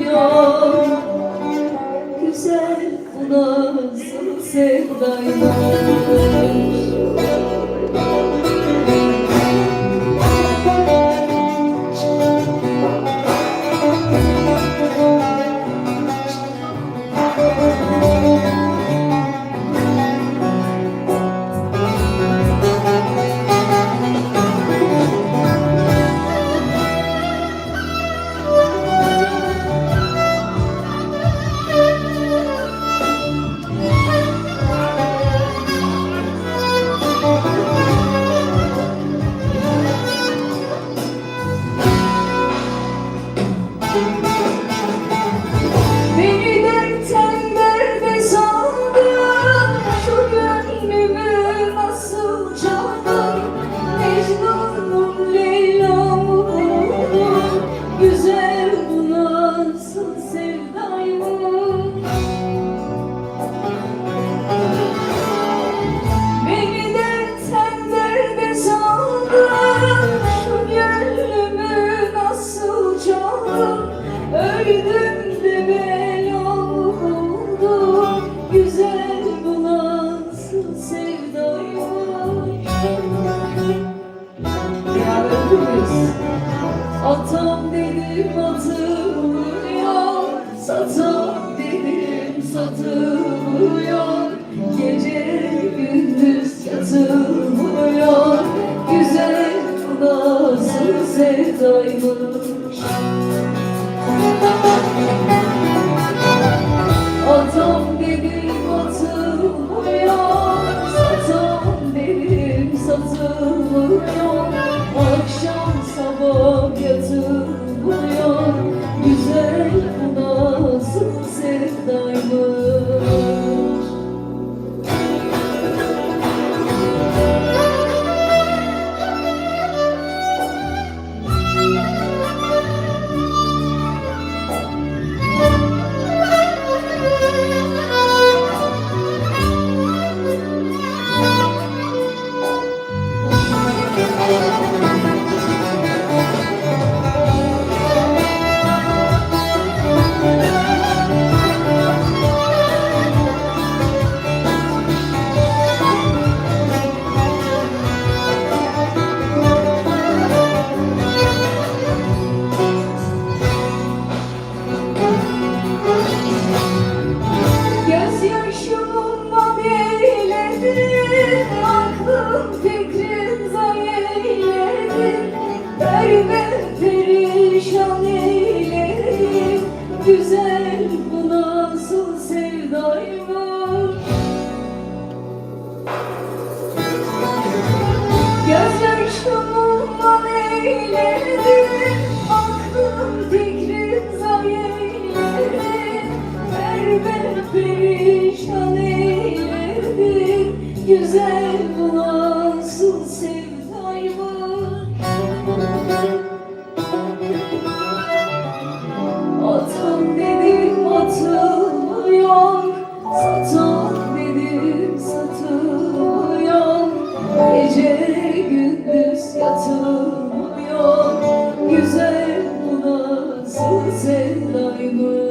satılmıyor. Güzel bu nasıl sevdaymış. Öldüm de ben oldum. Güzel bu nasıl sevdaymış. Beraber okuruz. Atam dedim atılmıyor, satam dedim satılmıyor. Gece gündüz yatılmıyor. Güzel bu nasıl sevdaymış. Atam dedim atılmıyor, satam dedim satılmıyor. Akşam sabah yatılmıyor. Güzel bu nasıl sevdaymış. Aklım fikrim zayiledim, derbeder perişan eyledim. Güzel bu nasıl sevdaymış. Gözyaşımla eyledim, aklım fikrim zayiledim, derbeder perişan eyledim. Güzel bu nasıl sevdaymış. Atam dedim atılmıyor, satam dedim satılmıyor. Gece gündüz yatılmıyor. Güzel bu nasıl sevdaymış.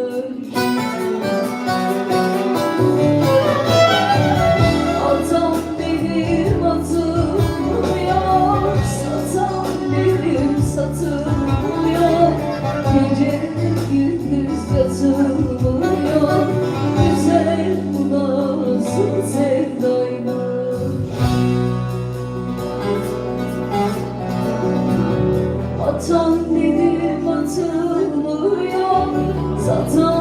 Satılmıyor, gece gündüz yatılmıyor. Güzel bu nasıl sevdaymış. Atam dedim atılmıyor, satam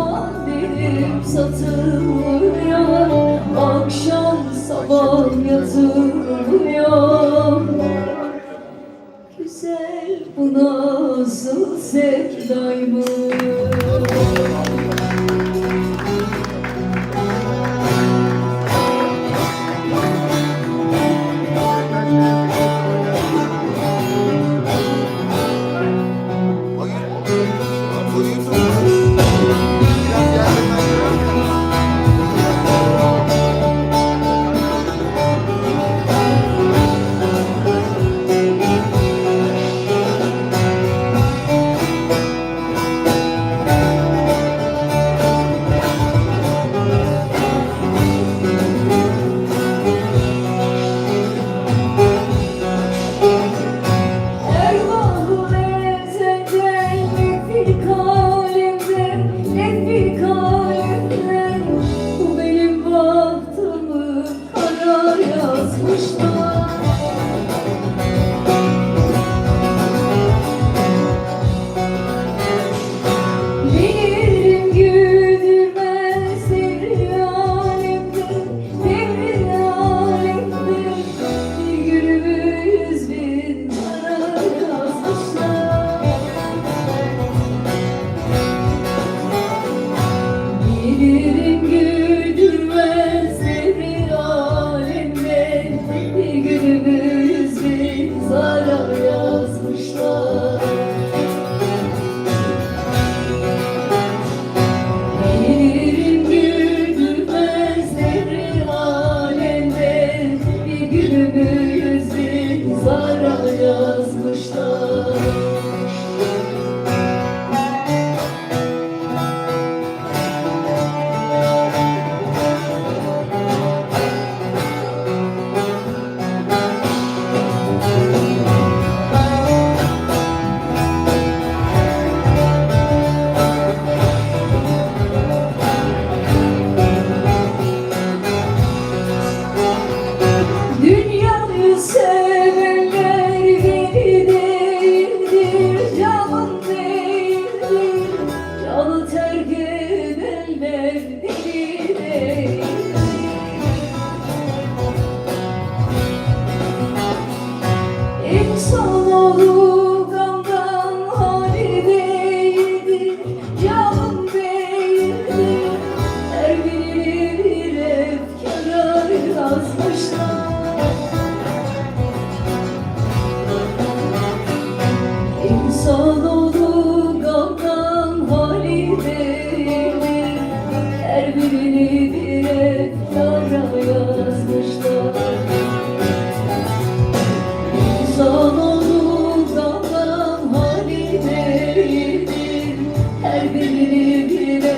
Beni bile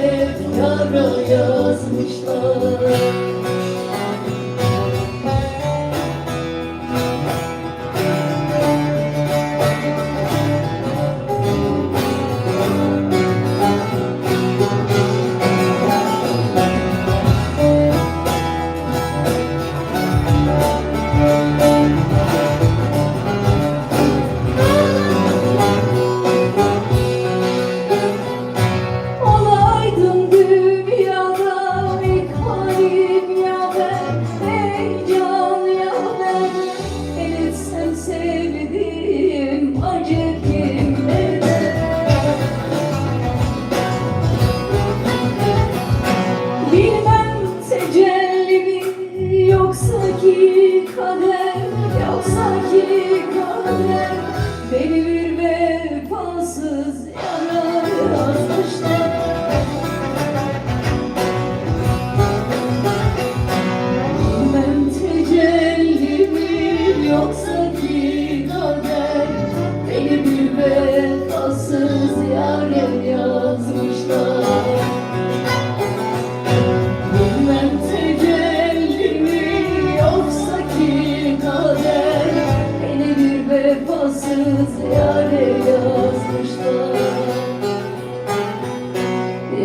yara yazmışlar. Olaydın dünyada ilk halim ya ben, ey can ya ben. El etsem sevdiğim acı kimlere. Bilmem tecelli mi yoksa ki kader, yoksa ki kader. Beni bir vefasız yara yazmışlar. Bilmem tecelli mi yoksa ki kader. Beni bir vefasız yara yazmışlar. Bilmem tecelli mi yoksa ki kader. Beni bir vefasız yâre yazmışlar.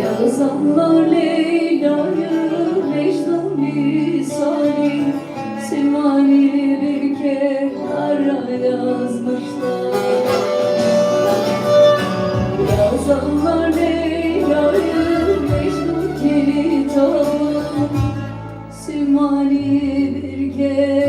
Yazanlar Leyla'yı Mecnun misali, Simali bir kenara yazmışlar. Yazanlar Leyla'yı Mecnun kitabı, Simali bir kenara